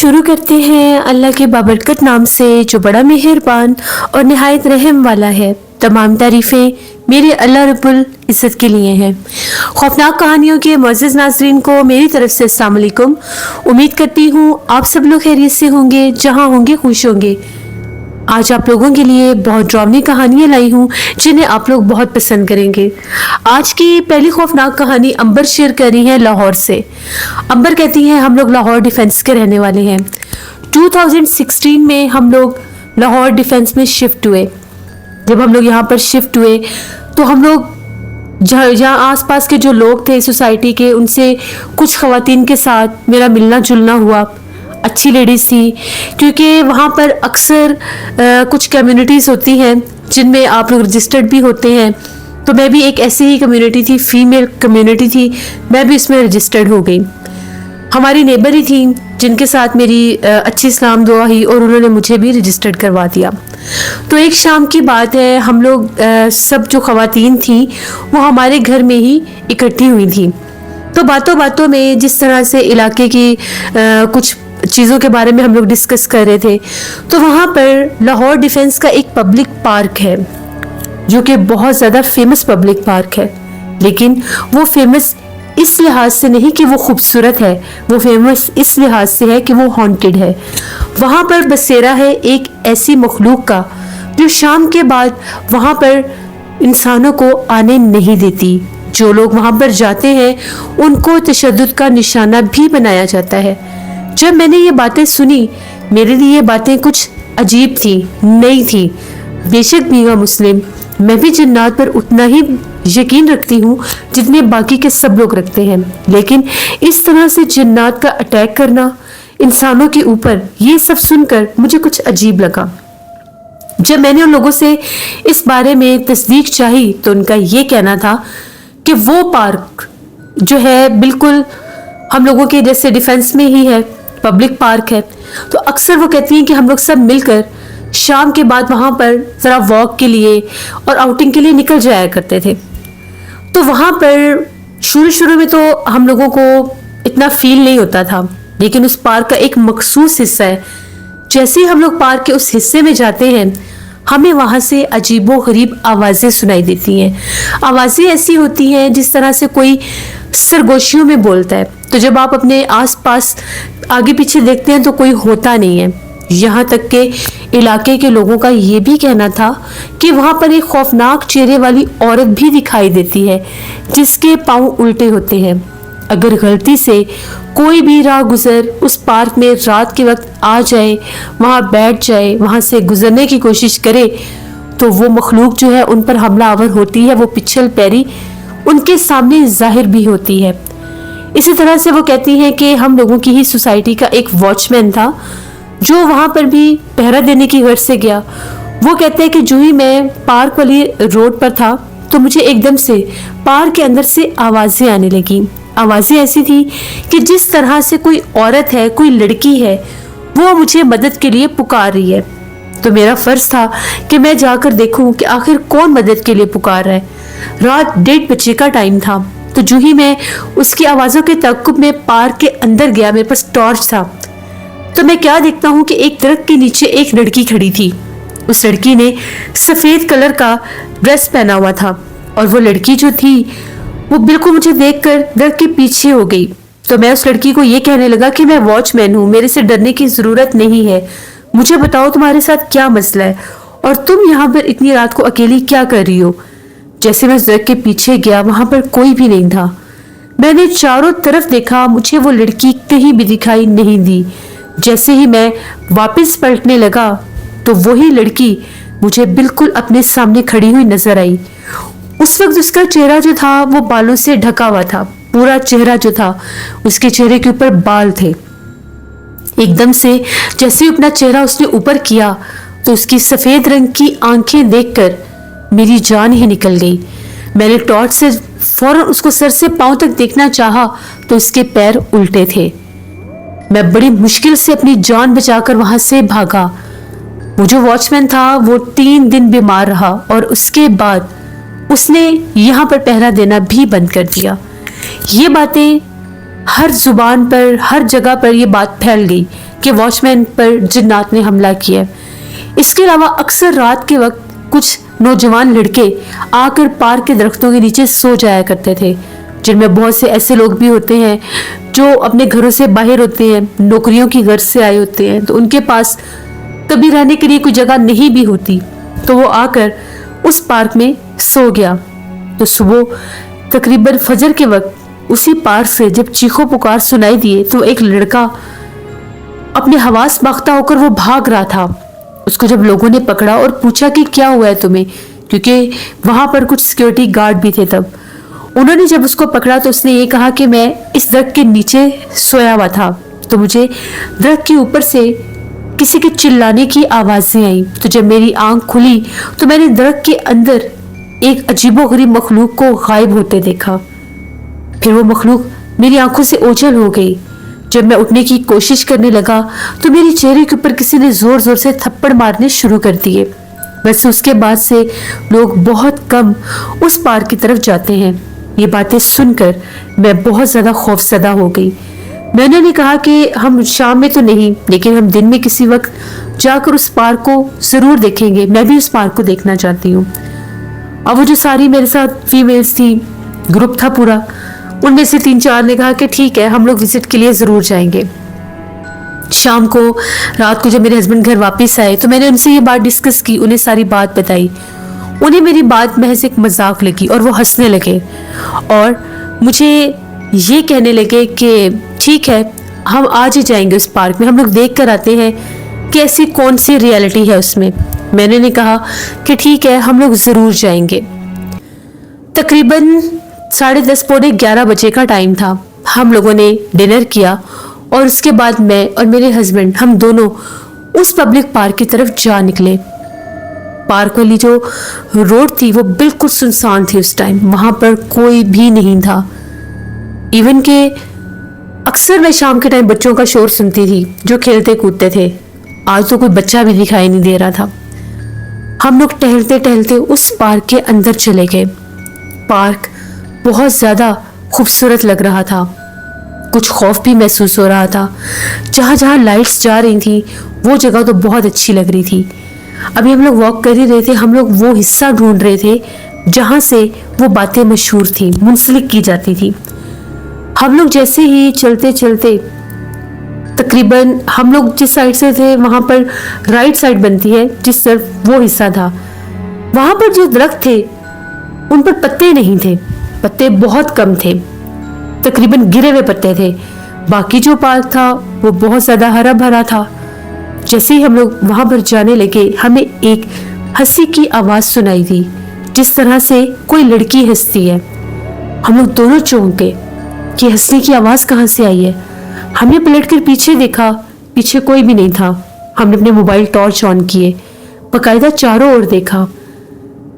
شروع کرتے ہیں اللہ کے بابرکت نام سے جو بڑا مہربان اور نہایت رحم والا ہے۔ تمام تعریفیں میرے اللہ رب العزت کے لیے ہیں۔ خوفناک کہانیوں کے معزز ناظرین کو میری طرف سے السلام علیکم۔ امید کرتی ہوں آپ سب لوگ خیریت سے ہوں گے، جہاں ہوں گے خوش ہوں گے۔ آج آپ لوگوں کے لیے بہت ڈراؤنی کہانیاں لائی ہوں جنہیں آپ لوگ بہت پسند کریں گے۔ آج کی پہلی خوفناک کہانی امبر شیئر کر رہی ہے لاہور سے۔ امبر کہتی ہیں ہم لوگ لاہور ڈیفنس کے رہنے والے ہیں۔ 2016 میں ہم لوگ لاہور ڈیفنس میں شفٹ ہوئے۔ جب ہم لوگ یہاں پر شفٹ ہوئے تو ہم لوگ جہاں آس پاس کے جو لوگ تھے سوسائٹی کے، ان سے کچھ خواتین کے ساتھ میرا ملنا جلنا ہوا۔ اچھی لیڈیز تھی، کیونکہ وہاں پر اکثر کچھ کمیونٹیز ہوتی ہیں جن میں آپ لوگ رجسٹرڈ بھی ہوتے ہیں، تو میں بھی ایک ایسی ہی کمیونٹی تھی، فیمیل کمیونٹی تھی، میں بھی اس میں رجسٹرڈ ہو گئی۔ ہماری نیبر ہی تھیں جن کے ساتھ میری اچھی اسلام دعا ہوئی اور انہوں نے مجھے بھی رجسٹرڈ کروا دیا۔ تو ایک شام کی بات ہے، ہم لوگ سب جو خواتین تھیں وہ ہمارے گھر میں ہی اکٹھی ہوئی تھیں۔ تو باتوں باتوں میں جس طرح سے علاقے کی کچھ چیزوں کے بارے میں ہم لوگ ڈسکس کر رہے تھے، تو وہاں پر لاہور ڈیفنس کا ایک پبلک پارک ہے جو کہ بہت زیادہ فیمس پبلک پارک ہے، لیکن وہ فیمس اس لحاظ سے نہیں کہ وہ خوبصورت ہے، وہ فیمس اس لحاظ سے ہے کہ وہ ہانٹڈ ہے۔ وہاں پر بسیرا ہے ایک ایسی مخلوق کا جو شام کے بعد وہاں پر انسانوں کو آنے نہیں دیتی۔ جو لوگ وہاں پر جاتے ہیں ان کو تشدد کا نشانہ بھی بنایا جاتا ہے۔ جب میں نے یہ باتیں سنی، میرے لیے یہ باتیں کچھ عجیب تھی، نئی تھی۔ بے شک میاں مسلم، میں بھی جنات پر اتنا ہی یقین رکھتی ہوں جتنے باقی کے سب لوگ رکھتے ہیں، لیکن اس طرح سے جنات کا اٹیک کرنا انسانوں کے اوپر، یہ سب سن کر مجھے کچھ عجیب لگا۔ جب میں نے ان لوگوں سے اس بارے میں تصدیق چاہی تو ان کا یہ کہنا تھا کہ وہ پارک جو ہے بالکل ہم لوگوں کے جیسے ڈیفنس میں ہی ہے، پبلک پارک ہے، تو اکثر وہ کہتی ہیں کہ ہم لوگ سب مل کر شام کے بعد وہاں پر ذرا واک کے لیے اور آؤٹنگ کے لیے نکل جایا کرتے تھے۔ تو وہاں پر شروع میں تو ہم لوگوں کو اتنا فیل نہیں ہوتا تھا، لیکن اس پارک کا ایک مخصوص حصہ ہے، جیسے ہی ہم لوگ پارک کے اس حصے میں جاتے ہیں ہمیں وہاں سے عجیب و غریب آوازیں سنائی دیتی ہیں۔ آوازیں ایسی ہوتی ہیں جس طرح سے کوئی سرگوشیوں میں بولتا ہے، تو جب آپ اپنے آس پاس آگے پیچھے دیکھتے ہیں تو کوئی ہوتا نہیں ہے۔ یہاں تک کہ علاقے کے لوگوں کا یہ بھی کہنا تھا کہ وہاں پر ایک خوفناک چہرے والی عورت بھی دکھائی دیتی ہے جس کے پاؤں الٹے ہوتے ہیں۔ اگر غلطی سے کوئی بھی راہ گزر اس پارک میں رات کے وقت آ جائے، وہاں بیٹھ جائے، وہاں سے گزرنے کی کوشش کرے، تو وہ مخلوق جو ہے ان پر حملہ آور ہوتی ہے، وہ پچھل پیری ان کے سامنے ظاہر بھی ہوتی ہے۔ اسی طرح سے وہ کہتی ہیں کہ ہم لوگوں کی ہی سوسائٹی کا ایک واچ مین تھا جو وہاں پر بھی پہرا دینے کی غرض سے گیا۔ وہ کہتے ہیں کہ جو ہی میں پارک والی روڈ پر تھا تو مجھے ایک دم سے پارک کے اندر سے آوازیں آنے لگیں۔ آوازیں ایسی تھی کہ جس طرح سے کوئی عورت ہے، کوئی لڑکی ہے، وہ مجھے مدد کے لیے پکار رہی ہے۔ تو میرا فرض تھا کہ میں جا کر دیکھوں کہ آخر کون مدد کے لیے پکار رہا ہے۔ رات 1:30 بجے کا ٹائم تھا، تو جو ہی میں اس کی آوازوں کے تعقب میں پارک کے اندر گیا، میرے پاس ٹارچ تھا، تو میں کیا دیکھتا ہوں کہ ایک درخت کے نیچے ایک لڑکی کھڑی تھی۔ اس لڑکی نے سفید کلر کا ڈریس پہنا ہوا تھا، اور وہ لڑکی جو تھی وہ بالکل مجھے دیکھ کر درخت کے پیچھے ہو گئی۔ تو میں اس لڑکی کو یہ کہنے لگا کہ میں واچ مین ہوں، میرے سے ڈرنے کی ضرورت نہیں ہے، مجھے بتاؤ تمہارے ساتھ کیا مسئلہ ہے اور تم یہاں پر اتنی رات کو اکیلی کیا کر رہی ہو۔ جیسے میں درخت کے پیچھے گیا، وہاں پر کوئی بھی نہیں تھا۔ میں نے چاروں طرف دیکھا، مجھے وہ لڑکی کہیں بھی دکھائی نہیں دی۔ جیسے ہی میں واپس پلٹنے لگا تو وہی لڑکی مجھے بالکل اپنے سامنے کھڑی ہوئی نظر آئی۔ اس وقت اس کا چہرہ جو تھا وہ بالوں سے ڈھکا ہوا تھا، پورا چہرہ جو تھا اس کے چہرے کے اوپر بال تھے۔ ایک دم سے جیسے اپنا چہرہ اس نے اوپر کیا تو اس کی سفید رنگ کی آنکھیں دیکھ کر میری جان ہی نکل گئی۔ میں نے ٹارچ سے فوراً اس کو سر سے پاؤں تک دیکھنا چاہا تو اس کے پیر الٹے تھے۔ میں بڑی مشکل سے اپنی جان بچا کر وہاں سے بھاگا۔ وہ جو واچ مین تھا وہ 3 دن بیمار رہا اور اس کے بعد اس نے یہاں پر پہرا دینا بھی بند کر دیا۔ یہ باتیں ہر زبان پر، ہر جگہ پر یہ بات پھیل گئی کہ واچ مین پر جنات نے حملہ کیا۔ اس کے علاوہ اکثر رات کے وقت کچھ نوجوان لڑکے آ کر پارک کے درختوں کے نیچے سو جایا کرتے تھے، جن میں بہت سے ایسے لوگ بھی ہوتے ہیں جو اپنے گھروں سے باہر ہوتے ہیں، نوکریوں کی غرض سے آئے ہوتے ہیں، تو ان کے پاس کبھی رہنے کے لیے کوئی جگہ نہیں بھی ہوتی، تو وہ آ کر اس پارک میں سو گیا۔ تو صبح تقریباً فجر کے وقت اسی پارک سے جب چیخو پکار سنائی دیے تو ایک لڑکا اپنے حواس باختہ ہو کر وہ بھاگ رہا تھا۔ اس کو جب لوگوں نے پکڑا اور پوچھا کہ کیا ہوا ہے تمہیں، کیونکہ وہاں پر کچھ سیکیورٹی گارڈ بھی تھے، تب انہوں نے جب اس کو پکڑا تو اس نے یہ کہا کہ میں اس درخت کے نیچے سویا ہوا تھا، تو مجھے درخت کے اوپر سے کسی کے چلانے کی آوازیں آئیں، تو جب میری آنکھ کھلی تو میں نے درخت کے اندر ایک عجیب و غریب مخلوق کو غائب ہوتے دیکھا۔ پھر وہ مخلوق میری آنکھوں سے اوجھل ہو گئی۔ جب میں اٹھنے کی کوشش کرنے لگا تو میری چہرے کے اوپر کسی نے زور زور سے تھپڑ مارنے شروع کر دیے۔ ویسے اس کے بعد سے لوگ بہت کم اس پارک کی طرف جاتے ہیں۔ یہ باتیں سن کر میں بہت زیادہ خوف زدہ ہو گئی۔ میں نے کہا کہ ہم شام میں تو نہیں، لیکن ہم دن میں کسی وقت جا کر اس پارک کو ضرور دیکھیں گے، میں بھی اس پارک کو دیکھنا چاہتی ہوں۔ اب وہ جو ساری میرے ساتھ فیمیلز تھی، گروپ تھا پورا، ان میں سے 3-4 نے کہا کہ ٹھیک ہے ہم لوگ وزٹ کے لیے ضرور جائیں گے۔ شام کو، رات کو جب میرے ہسبینڈ گھر واپس آئے تو میں نے ان سے یہ بات ڈسکس کی، انہیں ساری بات بتائی۔ انہیں میری بات محض ایک مذاق لگی اور وہ ہنسنے لگے اور مجھے یہ کہنے لگے کہ ٹھیک ہے ہم آج ہی جائیں گے اس پارک میں، ہم لوگ دیکھ کر آتے ہیں کہ ایسی کون سی ریالٹی ہے اس میں۔ میں نے کہا کہ ٹھیک ہے ہم لوگ ضرور جائیں گے۔ تقریباً 10:30 پونے 11 بجے کا ٹائم تھا۔ ہم لوگوں نے ڈنر کیا اور اس کے بعد میں اور میرے ہسبینڈ ہم دونوں اس پبلک پارک کی طرف جا نکلے۔ پارک والی جو روڈ تھی وہ بالکل سنسان تھی اس ٹائم، وہاں پر کوئی بھی نہیں تھا۔ ایون کہ اکثر میں شام کے ٹائم بچوں کا شور سنتی تھی جو کھیلتے کودتے تھے، آج تو کوئی بچہ بھی دکھائی نہیں دے رہا تھا۔ ہم لوگ ٹہلتے ٹہلتے اس پارک کے اندر چلے گئے۔ پارک بہت زیادہ خوبصورت لگ رہا تھا، کچھ خوف بھی محسوس ہو رہا تھا۔ جہاں جہاں لائٹس جا رہی تھی وہ جگہ تو بہت اچھی لگ رہی تھی۔ ابھی ہم لوگ واک کر ہی رہے تھے، ہم لوگ وہ حصہ ڈھونڈ رہے تھے جہاں سے وہ باتیں مشہور تھیں، منسلک کی جاتی تھی۔ ہم لوگ جیسے ہی چلتے چلتے تقریباً ہم لوگ جس سائڈ سے تھے وہاں پر رائٹ سائڈ بنتی ہے، جس طرف وہ حصہ تھا، وہاں پر جو درخت تھے ان پر پتے نہیں تھے، پتے بہت کم تھے، تقریباً گرے ہوئے پتے تھے۔ باقی جو پارک تھا وہ بہت زیادہ ہرا بھرا تھا۔ جیسے ہی ہم لوگ وہاں پر جانے لگے ہمیں ایک ہنسی کی آواز سنائی دی، جس طرح سے کوئی لڑکی ہنستی ہے۔ ہم لوگ دونوں چونک گئے کہ ہنسنے کی آواز کہاں سے آئی ہے۔ ہم نے پلٹ کر پیچھے دیکھا، پیچھے کوئی بھی نہیں تھا۔ ہم نے اپنے موبائل ٹارچ آن کیے، باقاعدہ چاروں اور دیکھا۔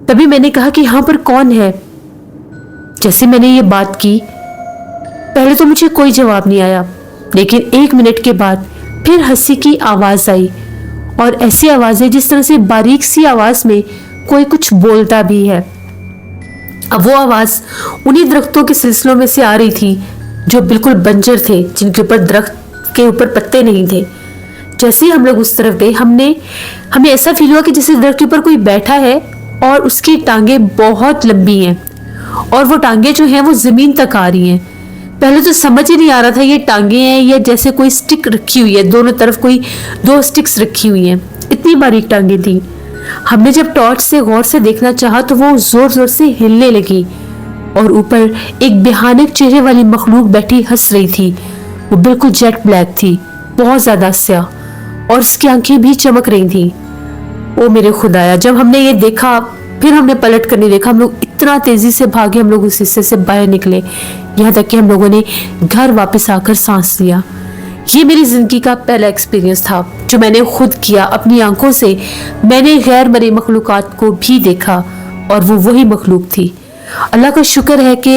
تبھی میں نے کہا کہ یہاں پر کون ہے؟ جیسے میں نے یہ بات کی، پہلے تو مجھے کوئی جواب نہیں آیا، لیکن 1 منٹ کے بعد پھر ہنسی کی آواز آئی، اور ایسی آوازیں جس طرح سے باریک سی آواز میں کوئی کچھ بولتا بھی ہے۔ اب وہ آواز انہی درختوں کے سلسلوں میں سے آ رہی تھی جو بالکل بنجر تھے، جن کے اوپر درخت کے اوپر پتے نہیں تھے۔ جیسے ہی ہم لوگ اس طرف گئے ہمیں ایسا فیل ہوا کہ جیسے درخت کے اوپر کوئی بیٹھا ہے اور اس کی ٹانگیں بہت لمبی ہیں اور وہ ٹانگیں جو ہیں وہ زمین تک آ رہی ہیں۔ پہلے تو سمجھ ہی نہیں آ رہا تھا یہ ٹانگیں ہیں یا جیسے کوئی سٹک رکھی ہوئی ہے، دونوں طرف کوئی 2 سٹکس رکھی ہوئی ہیں، اتنی باریک ٹانگیں تھیں۔ ہم نے جب ٹارچ سے غور سے دیکھنا چاہا تو وہ زور زور سے ہلنے لگی اور اوپر ایک بھیانک چہرے والی مخلوق بیٹھی ہنس رہی تھی۔ وہ بالکل جیٹ بلیک تھی، بہت زیادہ سیاہ، اور اس کی آنکھیں بھی چمک رہی تھیں۔ او میرے خدایا، جب ہم نے یہ دیکھا پھر ہم نے پلٹ کر نہیں دیکھا، ہم لوگ اتنا تیزی سے بھاگے، ہم لوگ اس حصے سے باہر نکلے، یہاں تک کہ ہم لوگوں نے گھر واپس آ کر سانس لیا۔ یہ میری زندگی کا پہلا ایکسپیرینس تھا جو میں نے خود کیا اپنی آنکھوں سے۔ میں نے غیر مرئی مخلوقات کو بھی دیکھا اور وہ وہی مخلوق تھی۔ اللہ کا شکر ہے کہ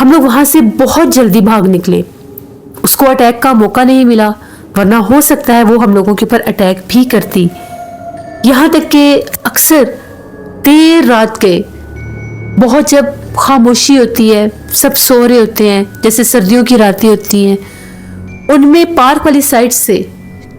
ہم لوگ وہاں سے بہت جلدی بھاگ نکلے، اس کو اٹیک کا موقع نہیں ملا، ورنہ ہو سکتا ہے وہ ہم لوگوں کے اوپر اٹیک بھی کرتی۔ یہاں تک کہ اکثر دیر رات کے بہت جب خاموشی ہوتی ہے، سب سو رہے ہوتے ہیں، جیسے سردیوں کی راتیں ہوتی ہیں، ان میں پارک والی سائڈ سے